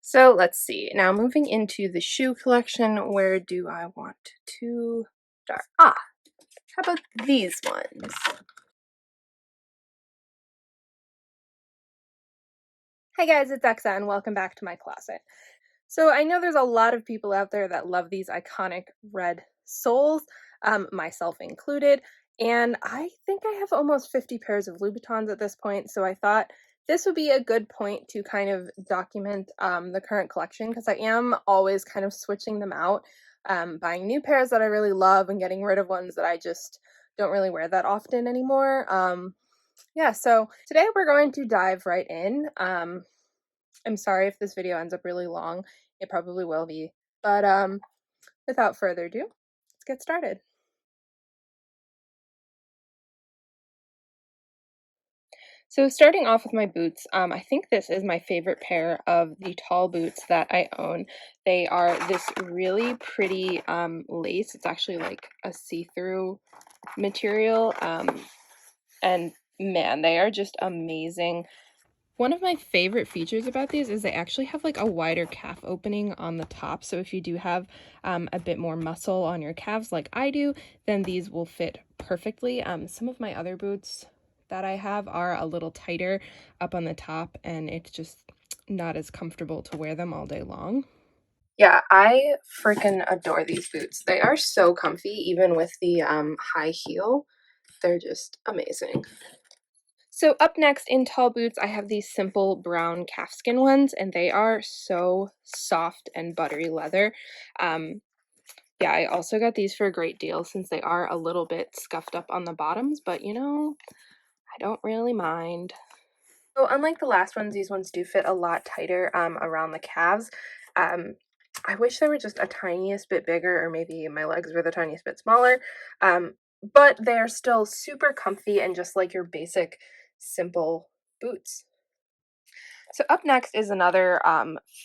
So let's see. Now moving into the shoe collection, where do I want to start? How about these ones? Hi guys, it's Exa and welcome back to my closet. So I know there's a lot of people out there that love these iconic red soles, myself included, and I think I have almost 50 pairs of Louboutins at this point, so I thought this would be a good point to kind of document the current collection, because I am always kind of switching them out, buying new pairs that I really love and getting rid of ones that I just don't really wear that often anymore. Yeah, so today we're going to dive right in. I'm sorry if this video ends up really long. It probably will be. But without further ado, let's get started. So starting off with my boots, I think this is my favorite pair of the tall boots that I own. They are this really pretty lace. It's actually like a see-through material. And man, they are just amazing. One of my favorite features about these is they actually have like a wider calf opening on the top. So if you do have a bit more muscle on your calves like I do, then these will fit perfectly. Some of my other boots that I have are a little tighter up on the top, and it's just not as comfortable to wear them all day long. Yeah, I freaking adore these boots. They are so comfy, even with the high heel. They're just amazing. So up next in tall boots, I have these simple brown calfskin ones, and they are so soft and buttery leather. Yeah, I also got these for a great deal since they are a little bit scuffed up on the bottoms, but you know, I don't really mind. So unlike the last ones, these ones do fit a lot tighter around the calves. I wish they were just a tiniest bit bigger, or maybe my legs were the tiniest bit smaller. But they're still super comfy and just like your basic simple boots. So up next is another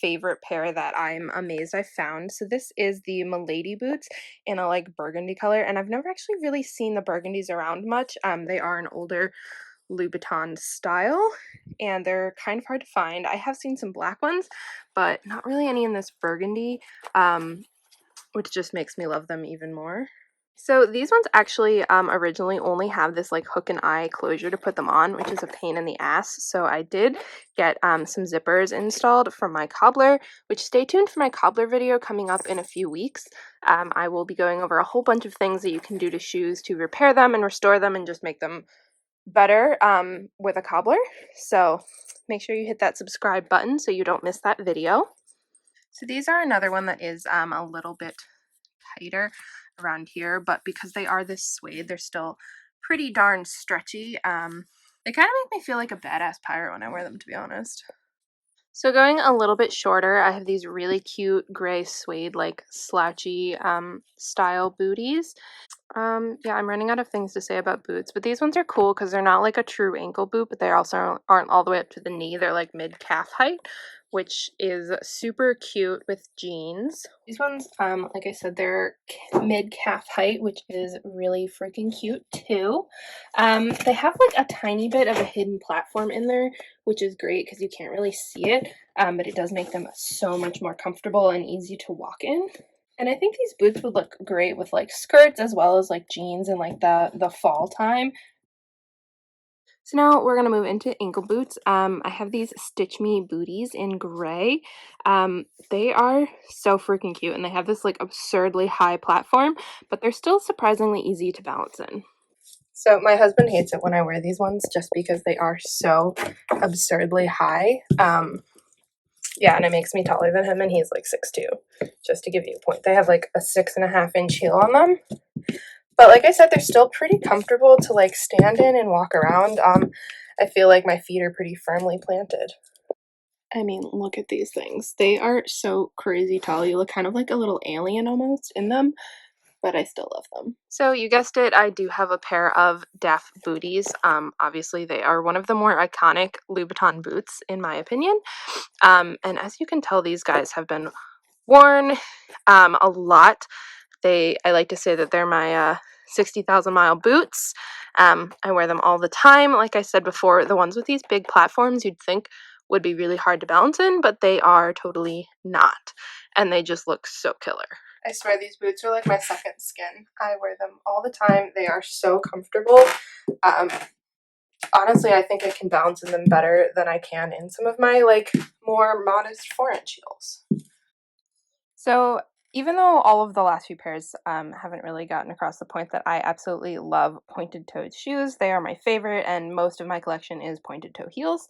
favorite pair that I'm amazed I found. So this is the Milady boots in a like burgundy color, and I've never actually really seen the burgundies around much. They are an older Louboutin style, and they're kind of hard to find. I have seen some black ones, but not really any in this burgundy, which just makes me love them even more. So these ones actually originally only have this like hook and eye closure to put them on, which is a pain in the ass. So I did get some zippers installed from my cobbler, which stay tuned for my cobbler video coming up in a few weeks. I will be going over a whole bunch of things that you can do to shoes to repair them and restore them and just make them better with a cobbler. So make sure you hit that subscribe button so you don't miss that video. So these are another one that is a little bit tighter around here, but because they are this suede, they're still pretty darn stretchy. They kind of make me feel like a badass pirate when I wear them, to be honest. So going a little bit shorter, I have these really cute gray suede, like slouchy style booties. Yeah, I'm running out of things to say about boots, but these ones are cool because they're not like a true ankle boot, but they also aren't all the way up to the knee. They're like mid-calf height, which is super cute with jeans. These ones, like I said, they're mid-calf height, which is really freaking cute too. They have like a tiny bit of a hidden platform in there, which is great because you can't really see it, but it does make them so much more comfortable and easy to walk in. And I think these boots would look great with like skirts as well as like jeans in like the fall time. So now we're gonna move into ankle boots. I have these Stitch Me booties in gray. They are so freaking cute, and they have this like absurdly high platform, but they're still surprisingly easy to balance in. So my husband hates it when I wear these ones just because they are so absurdly high. Yeah, and it makes me taller than him, and he's like 6'2", just to give you a point. They have like a 6.5-inch heel on them. But like I said, they're still pretty comfortable to like stand in and walk around. I feel like my feet are pretty firmly planted. I mean, look at these things. They are so crazy tall. You look kind of like a little alien almost in them, but I still love them. So you guessed it, I do have a pair of Daf Booties. Obviously they are one of the more iconic Louboutin boots in my opinion. And as you can tell, these guys have been worn a lot. I like to say that they're my 60,000 mile boots. I wear them all the time. Like I said before, the ones with these big platforms you'd think would be really hard to balance in, but they are totally not. And they just look so killer. I swear these boots are like my second skin. I wear them all the time. They are so comfortable. Honestly, I think I can balance in them better than I can in some of my like more modest 4-inch heels. So even though all of the last few pairs haven't really gotten across the point that I absolutely love pointed-toed shoes, they are my favorite, and most of my collection is pointed-toe heels,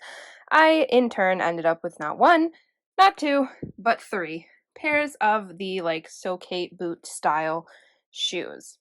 I in turn ended up with not one, not two, but 3 pairs of the like So Kate boot style shoes.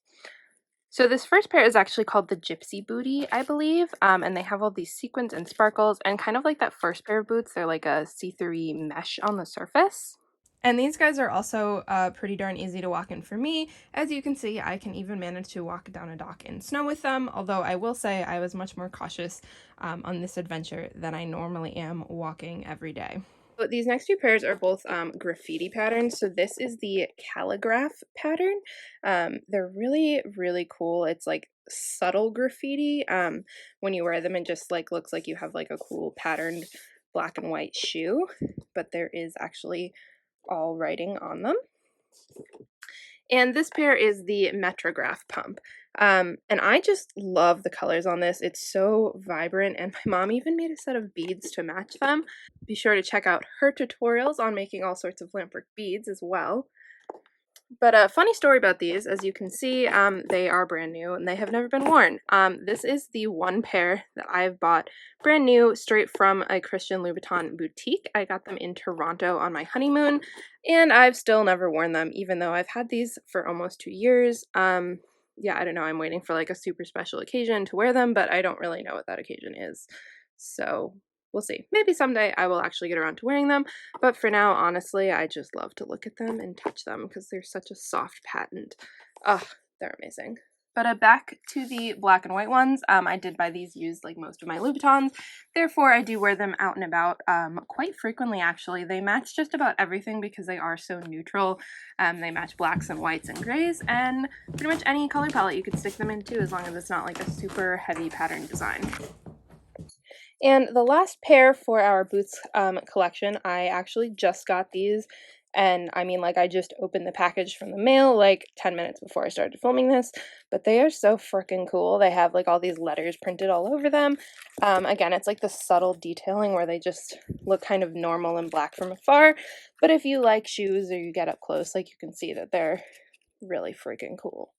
So this first pair is actually called the Gypsy Booty, I believe, and they have all these sequins and sparkles, and kind of like that first pair of boots, they're like a see-through mesh on the surface. And these guys are also pretty darn easy to walk in for me. As you can see, I can even manage to walk down a dock in snow with them, although I will say I was much more cautious on this adventure than I normally am walking every day. But these next two pairs are both graffiti patterns. So this is the Caligraf pattern. They're really, really cool. It's like subtle graffiti. When you wear them, it just like looks like you have like a cool patterned black and white shoe, but there is actually all writing on them. And this pair is the Metrograf pump. And I just love the colors on this. It's so vibrant, and my mom even made a set of beads to match them. Be sure to check out her tutorials on making all sorts of lampwork beads as well. But a funny story about these, as you can see, they are brand new and they have never been worn. This is the one pair that I've bought brand new straight from a Christian Louboutin boutique. I got them in Toronto on my honeymoon, and I've still never worn them, even though I've had these for almost 2 years. Yeah, I don't know, I'm waiting for like a super special occasion to wear them, but I don't really know what that occasion is. So we'll see. Maybe someday I will actually get around to wearing them, but for now, honestly, I just love to look at them and touch them because they're such a soft patent. Ugh, they're amazing. But back to the black and white ones, I did buy these used like most of my Louboutins, therefore I do wear them out and about quite frequently actually. They match just about everything because they are so neutral. They match blacks and whites and grays, and pretty much any color palette you could stick them into as long as it's not like a super heavy pattern design. And the last pair for our boots collection, I actually just got these, and I mean, like, I just opened the package from the mail like 10 minutes before I started filming this, but they are so freaking cool. They have like all these letters printed all over them. Again, it's like the subtle detailing where they just look kind of normal and black from afar, but if you like shoes or you get up close, like, you can see that they're really freaking cool.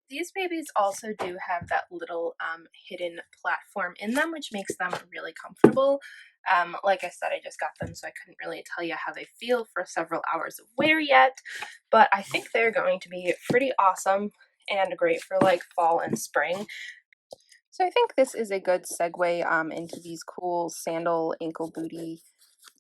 These babies also do have that little hidden platform in them, which makes them really comfortable. Like I said, I just got them, so I couldn't really tell you how they feel for several hours of wear yet, but I think they're going to be pretty awesome and great for like fall and spring. So I think this is a good segue into these cool sandal ankle booty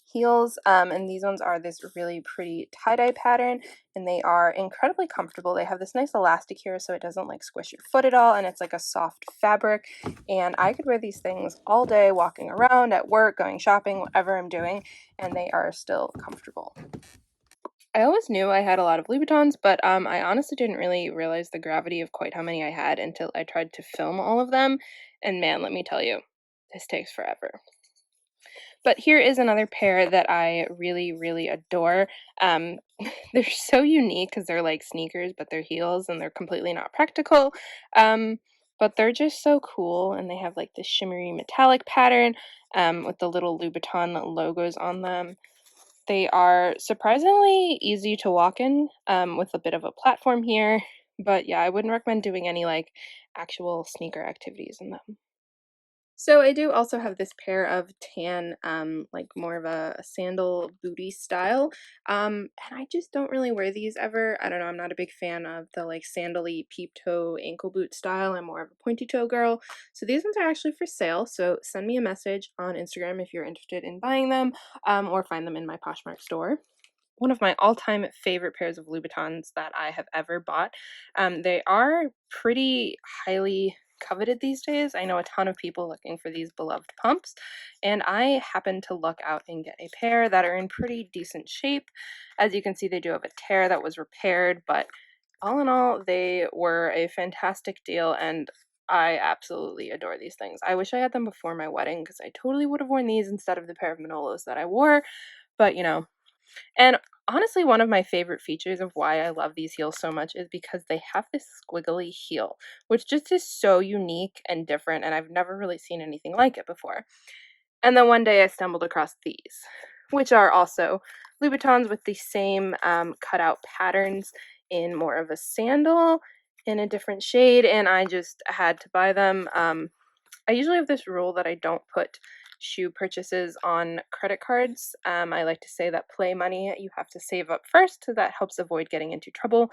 heels, and these ones are this really pretty tie-dye pattern, and they are incredibly comfortable. They have this nice elastic here so it doesn't like squish your foot at all, and it's like a soft fabric, and I could wear these things all day walking around, at work, going shopping, whatever I'm doing, and they are still comfortable. I always knew I had a lot of Louboutins, but I honestly didn't really realize the gravity of quite how many I had until I tried to film all of them, and man, let me tell you, this takes forever. But here is another pair that I really, really adore. They're so unique because they're like sneakers, but they're heels and they're completely not practical. But they're just so cool, and they have like this shimmery metallic pattern with the little Louboutin logos on them. They are surprisingly easy to walk in with a bit of a platform here. But yeah, I wouldn't recommend doing any like actual sneaker activities in them. So I do also have this pair of tan, like more of a sandal booty style, and I just don't really wear these ever. I don't know, I'm not a big fan of the like sandally peep toe ankle boot style. I'm more of a pointy toe girl. So these ones are actually for sale, so send me a message on Instagram if you're interested in buying them, or find them in my Poshmark store. One of my all-time favorite pairs of Louboutins that I have ever bought. They are pretty highly coveted these days. I know a ton of people looking for these beloved pumps, and I happened to luck out and get a pair that are in pretty decent shape. As you can see, they do have a tear that was repaired, but all in all, they were a fantastic deal, and I absolutely adore these things. I wish I had them before my wedding because I totally would have worn these instead of the pair of Manolos that I wore, but you know. And honestly, one of my favorite features of why I love these heels so much is because they have this squiggly heel, which just is so unique and different, and I've never really seen anything like it before. And then one day I stumbled across these, which are also Louboutins with the same cutout patterns in more of a sandal in a different shade, and I just had to buy them. I usually have this rule that I don't put shoe purchases on credit cards. I like to say that play money you have to save up first, so that helps avoid getting into trouble.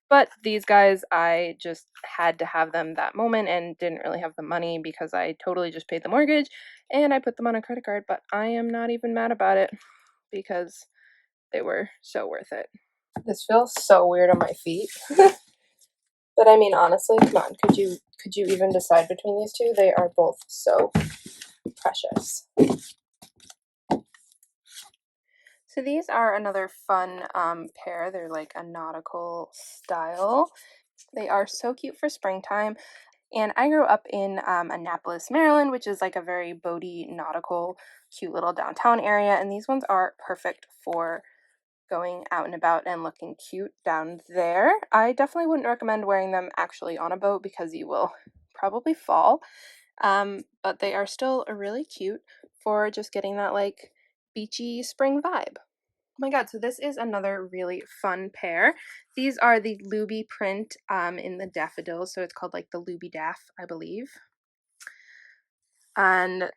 But these guys, I just had to have them that moment and didn't really have the money because I totally just paid the mortgage and I put them on a credit card. But I am not even mad about it because they were so worth it. This feels so weird on my feet. But I mean, honestly, come on, could you even decide between these two? They are both so precious. So these are another fun pair. They're like a nautical style. They are so cute for springtime. And I grew up in Annapolis, Maryland, which is like a very boaty, nautical, cute little downtown area. And these ones are perfect for going out and about and looking cute down there. I definitely wouldn't recommend wearing them actually on a boat because you will probably fall. But they are still really cute for just getting that like beachy spring vibe. Oh my god, so this is another really fun pair. These are the Loubiprint in the Daffodil, so it's called like the Loubi Daff, I believe. And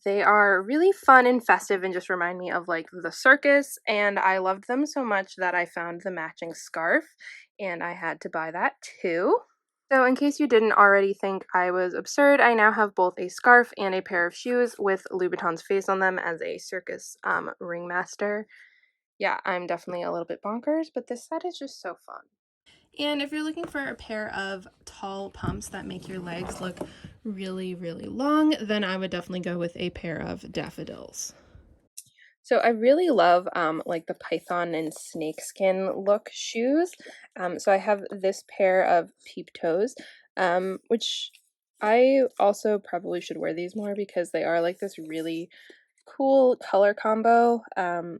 they are really fun and festive and just remind me of like the circus, and I loved them so much that I found the matching scarf and I had to buy that too. So in case you didn't already think I was absurd, I now have both a scarf and a pair of shoes with Louboutin's face on them as a circus ringmaster. Yeah, I'm definitely a little bit bonkers, but this set is just so fun. And if you're looking for a pair of tall pumps that make your legs look really, really long, then I would definitely go with a pair of daffodils. So I really love like the python and snakeskin look shoes. So I have this pair of peep toes, which I also probably should wear these more because they are like this really cool color combo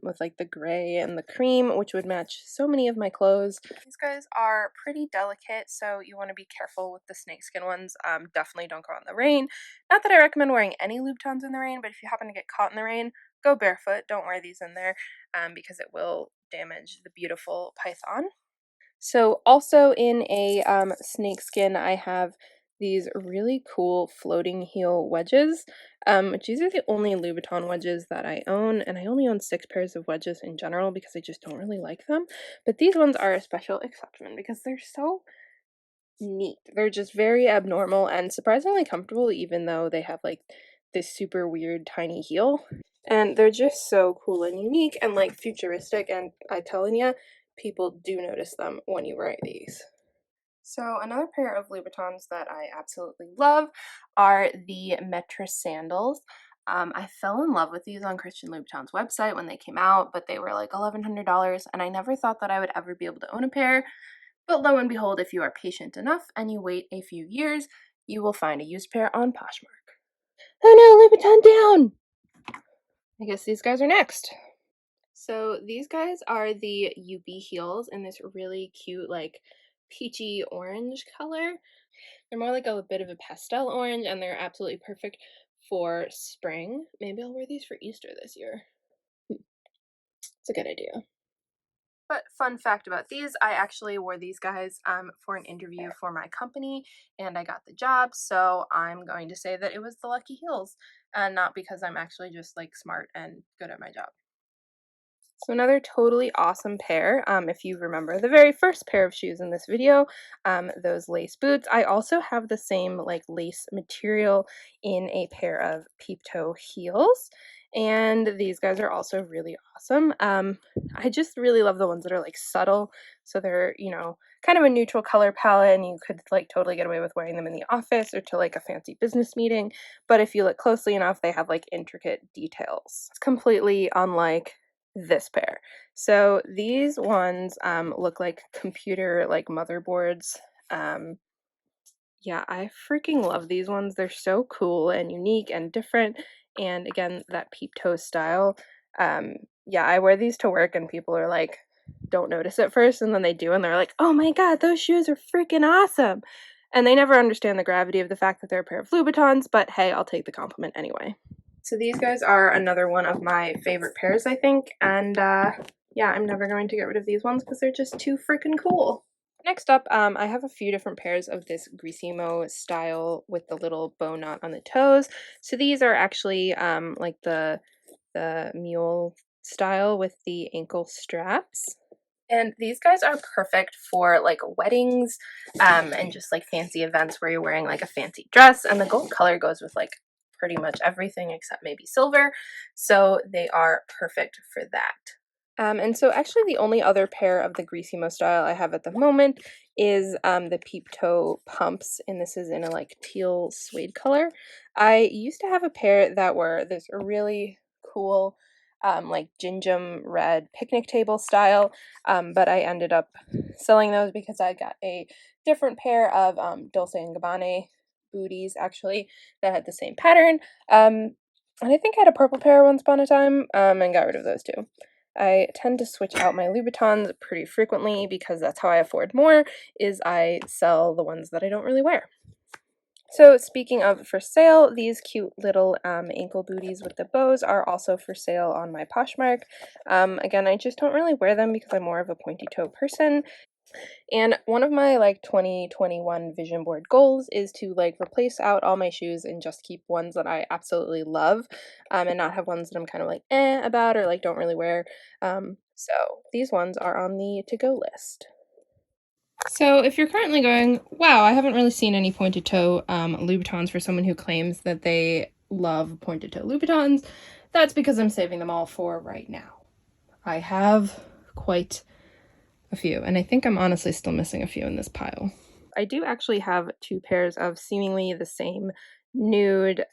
with like the gray and the cream, which would match so many of my clothes. These guys are pretty delicate, so you want to be careful with the snakeskin ones. Definitely don't go out in the rain. Not that I recommend wearing any Louboutins in the rain, but if you happen to get caught in the rain, go barefoot. Don't wear these in there because it will damage the beautiful python. So also in a snakeskin, I have these really cool floating heel wedges. These are the only Louboutin wedges that I own, and I only own 6 pairs of wedges in general because I just don't really like them. But these ones are a special exception because they're so neat. They're just very abnormal and surprisingly comfortable, even though they have like this super weird tiny heel. And they're just so cool and unique and like futuristic, and I telling you, people do notice them when you wear these. So another pair of Louboutins that I absolutely love are the Metrisandals. I fell in love with these on Christian Louboutin's website when they came out, but they were like $1,100, and I never thought that I would ever be able to own a pair. But lo and behold, if you are patient enough and you wait a few years, you will find a used pair on Poshmark. Oh no, Louboutin down! I guess these guys are next. So these guys are the Youpi heels in this really cute, like, peachy orange color. They're more like a bit of a pastel orange, and they're absolutely perfect for spring. Maybe I'll wear these for Easter this year. It's a good idea. But fun fact about these, I actually wore these guys for an interview for my company, and I got the job, so I'm going to say that it was the lucky heels, and not because I'm actually just, like, smart and good at my job. So another totally awesome pair, if you remember the very first pair of shoes in this video, those lace boots. I also have the same like lace material in a pair of peep toe heels, and these guys are also really awesome. I just really love the ones that are like subtle, so they're, you know, kind of a neutral color palette, and you could like totally get away with wearing them in the office or to like a fancy business meeting, but if you look closely enough, they have like intricate details. It's completely unlike this pair. So these ones look like computer like motherboards. Yeah, I freaking love these ones. They're so cool and unique and different. And again, that peep toe style. Um, yeah, I wear these to work and people are like, don't notice at first, and then they do, and they're like, oh my god, those shoes are freaking awesome. And they never understand the gravity of the fact that they're a pair of Louboutins, but hey, I'll take the compliment anyway. So these guys are another one of my favorite pairs, I think, and yeah, I'm never going to get rid of these ones because they're just too freaking cool. Next up, I have a few different pairs of this Greissimo style with the little bow knot on the toes. So these are actually like the mule style with the ankle straps. And these guys are perfect for like weddings and just like fancy events where you're wearing like a fancy dress. And the gold color goes with like pretty much everything except maybe silver. So they are perfect for that. And so actually the only other pair of the Greissimo style I have at the moment is the Peep Toe pumps, and this is in a like teal suede color. I used to have a pair that were this really cool like gingham red picnic table style, but I ended up selling those because I got a different pair of Dolce & Gabbana booties actually that had the same pattern. And I think I had a purple pair once upon a time and got rid of those too. I tend to switch out my Louboutins pretty frequently because that's how I afford more, is I sell the ones that I don't really wear. So speaking of for sale, these cute little ankle booties with the bows are also for sale on my Poshmark. Again, I just don't really wear them because I'm more of a pointy toe person. And one of my like 2021 vision board goals is to like replace out all my shoes and just keep ones that I absolutely love, and not have ones that I'm kind of like about or like don't really wear. So these ones are on the to-go list. So if you're currently going, wow, I haven't really seen any pointed toe Louboutins for someone who claims that they love pointed toe Louboutins, that's because I'm saving them all for right now. I have quite a few, and I think I'm honestly still missing a few in this pile. I do actually have two pairs of seemingly the same nude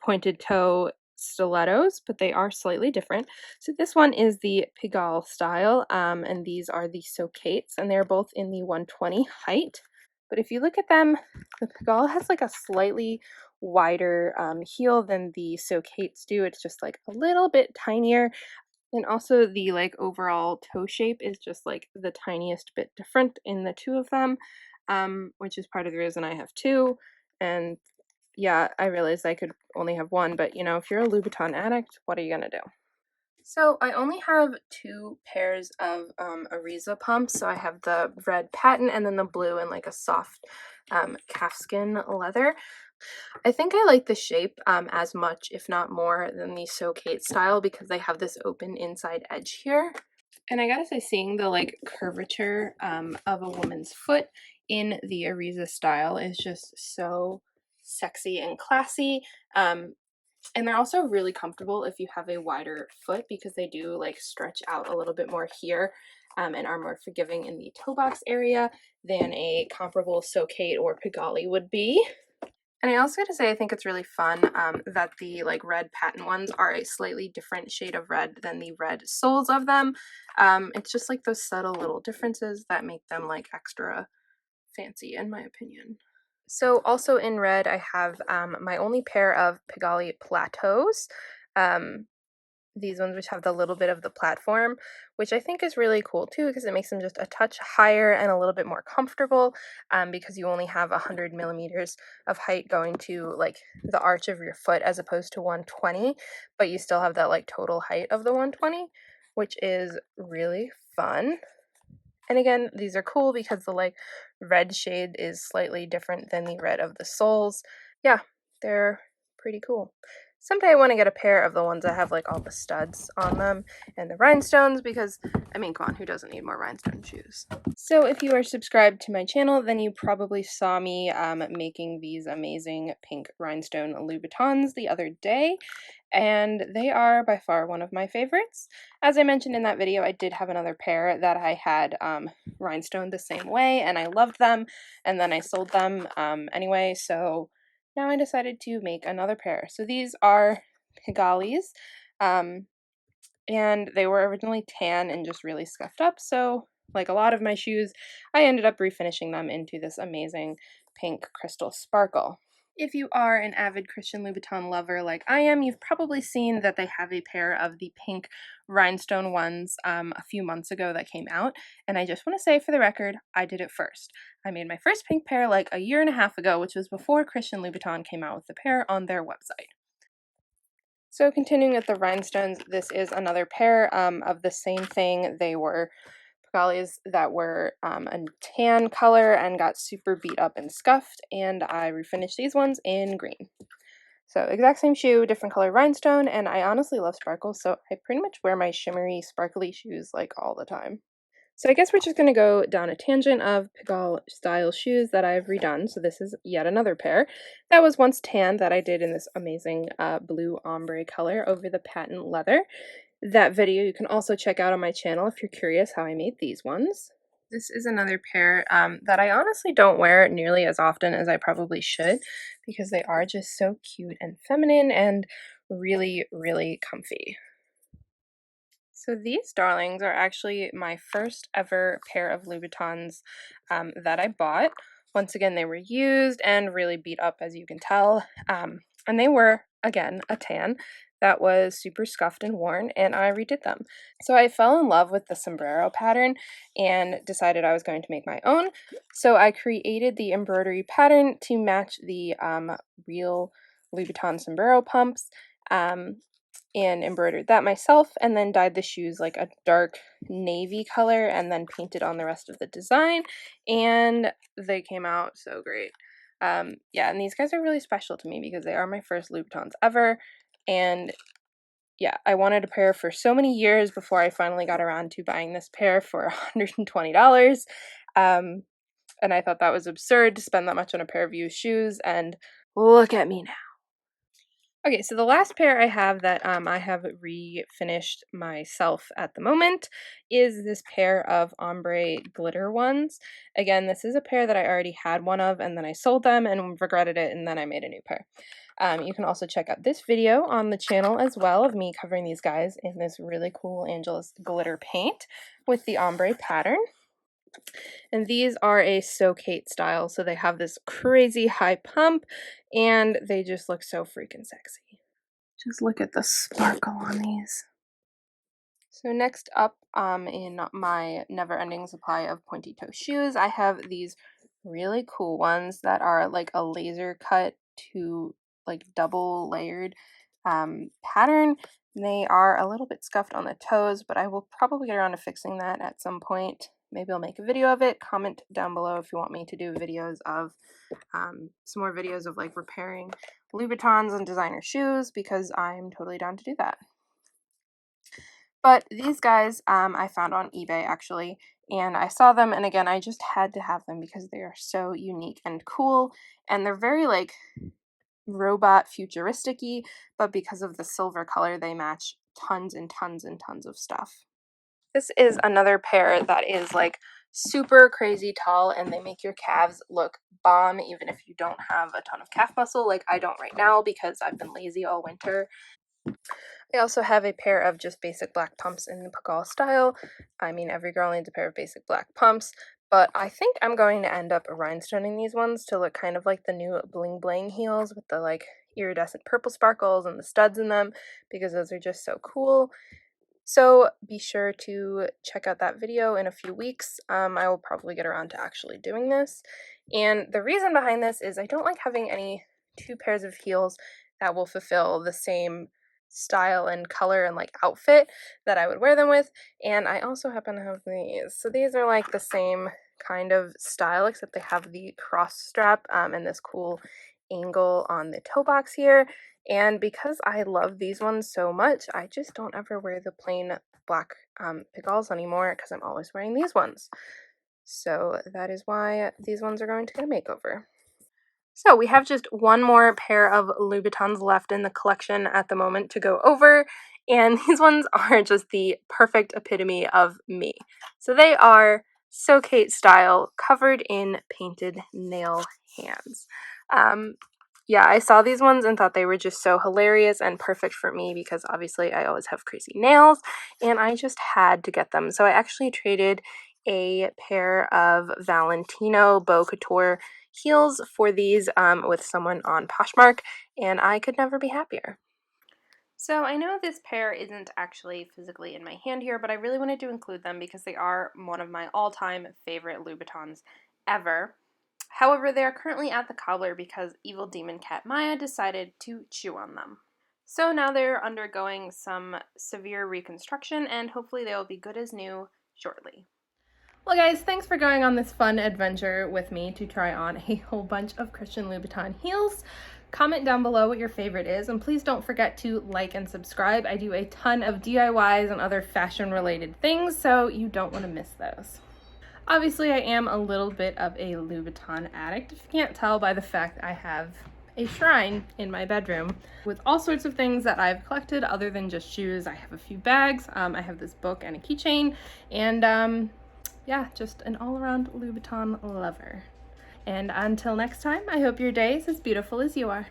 pointed toe stilettos, but they are slightly different. So this one is the Pigalle style, and these are the Socates, and they're both in the 120 height. But if you look at them, the Pigalle has like a slightly wider heel than the Socates do. It's just like a little bit tinier. And also the like overall toe shape is just like the tiniest bit different in the two of them, which is part of the reason I have two. And yeah, I realized I could only have one, but you know, if you're a Louboutin addict, what are you gonna do? So I only have two pairs of Iriza pumps. So I have the red patent and then the blue and like a soft calfskin leather. I think I like the shape as much, if not more, than the Socate style because they have this open inside edge here. And I gotta say, seeing the like curvature of a woman's foot in the Iriza style is just so sexy and classy. And they're also really comfortable if you have a wider foot because they do like stretch out a little bit more here and are more forgiving in the toe box area than a comparable Socate or Pigalle would be. And I also gotta say, I think it's really fun that the like red patent ones are a slightly different shade of red than the red soles of them. It's just like those subtle little differences that make them like extra fancy in my opinion. So also in red, I have my only pair of Pigalle Plateaus. Um, these ones which have the little bit of the platform, which I think is really cool too because it makes them just a touch higher and a little bit more comfortable because you only have 100 millimeters of height going to like the arch of your foot as opposed to 120, but you still have that like total height of the 120, which is really fun. And again, these are cool because the like red shade is slightly different than the red of the soles. Yeah, they're pretty cool. Someday I want to get a pair of the ones that have like all the studs on them and the rhinestones because, I mean, come on, who doesn't need more rhinestone shoes? So if you are subscribed to my channel, then you probably saw me making these amazing pink rhinestone Louboutins the other day, and they are by far one of my favorites. As I mentioned in that video, I did have another pair that I had rhinestoned the same way, and I loved them, and then I sold them anyway, so now I decided to make another pair. So these are Pigalles, and they were originally tan and just really scuffed up, so like a lot of my shoes, I ended up refinishing them into this amazing pink crystal sparkle. If you are an avid Christian Louboutin lover like I am, you've probably seen that they have a pair of the pink rhinestone ones a few months ago that came out, and I just want to say for the record, I did it first. I made my first pink pair like a year and a half ago, which was before Christian Louboutin came out with the pair on their website. So continuing with the rhinestones, this is another pair of the same thing. They were Pigalles that were a tan color and got super beat up and scuffed, and I refinished these ones in green. So exact same shoe, different color rhinestone, and I honestly love sparkles, so I pretty much wear my shimmery, sparkly shoes like all the time. So I guess we're just going to go down a tangent of Pigalle style shoes that I've redone. So this is yet another pair that was once tan that I did in this amazing blue ombre color over the patent leather. That video you can also check out on my channel if you're curious how I made these ones. This is another pair that I honestly don't wear nearly as often as I probably should because they are just so cute and feminine and really, really comfy. So these darlings are actually my first ever pair of Louboutins that I bought. Once again, they were used and really beat up, as you can tell. And they were, again, a tan that was super scuffed and worn, and I redid them. So I fell in love with the sombrero pattern and decided I was going to make my own. So I created the embroidery pattern to match the real Louboutin sombrero pumps. And embroidered that myself, and then dyed the shoes like a dark navy color and then painted on the rest of the design, and they came out so great. Yeah, and these guys are really special to me because they are my first Louboutins ever, and yeah, I wanted a pair for so many years before I finally got around to buying this pair for $120, and I thought that was absurd to spend that much on a pair of used shoes, and look at me now. Okay, so the last pair I have that I have refinished myself at the moment is this pair of ombre glitter ones. Again, this is a pair that I already had one of, and then I sold them and regretted it, and then I made a new pair. You can also check out this video on the channel as well of me covering these guys in this really cool Angelus glitter paint with the ombre pattern. And these are a So Kate style, so they have this crazy high pump, and they just look so freaking sexy. Just look at the sparkle on these. So next up in my never-ending supply of pointy toe shoes, I have these really cool ones that are like a laser cut to like double layered pattern. They are a little bit scuffed on the toes, but I will probably get around to fixing that at some point. Maybe I'll make a video of it. Comment down below if you want me to do videos of some more videos of like repairing Louboutins and designer shoes, because I'm totally down to do that. But these guys I found on eBay actually, and I saw them, and again I just had to have them because they are so unique and cool, and they're very like robot futuristic-y, but because of the silver color they match tons and tons and tons of stuff. This is another pair that is like super crazy tall, and they make your calves look bomb even if you don't have a ton of calf muscle like I don't right now because I've been lazy all winter. I also have a pair of just basic black pumps in the Pigalle style. I mean, every girl needs a pair of basic black pumps, but I think I'm going to end up rhinestoning these ones to look kind of like the new bling bling heels with the like iridescent purple sparkles and the studs in them, because those are just so cool. So be sure to check out that video in a few weeks. I will probably get around to actually doing this. And the reason behind this is I don't like having any two pairs of heels that will fulfill the same style and color and like outfit that I would wear them with. And I also happen to have these. So these are like the same kind of style, except they have the cross strap and this cool angle on the toe box here. And because I love these ones so much, I just don't ever wear the plain black Pigalles anymore because I'm always wearing these ones. So that is why these ones are going to get a makeover. So we have just one more pair of Louboutins left in the collection at the moment to go over, and these ones are just the perfect epitome of me. So they are So Kate style, covered in painted nail hands. Yeah, I saw these ones and thought they were just so hilarious and perfect for me because obviously I always have crazy nails, and I just had to get them. So I actually traded a pair of Valentino Beau Couture heels for these with someone on Poshmark, and I could never be happier. So I know this pair isn't actually physically in my hand here, but I really wanted to include them because they are one of my all-time favorite Louboutins ever. However, they are currently at the cobbler because evil demon cat Maya decided to chew on them. So now they're undergoing some severe reconstruction, and hopefully they will be good as new shortly. Well guys, thanks for going on this fun adventure with me to try on a whole bunch of Christian Louboutin heels. Comment down below what your favorite is, and please don't forget to like and subscribe. I do a ton of DIYs and other fashion related things, so you don't want to miss those. Obviously, I am a little bit of a Louboutin addict, if you can't tell by the fact I have a shrine in my bedroom with all sorts of things that I've collected other than just shoes. I have a few bags, I have this book and a keychain, and yeah, just an all-around Louboutin lover. And until next time, I hope your day is as beautiful as you are.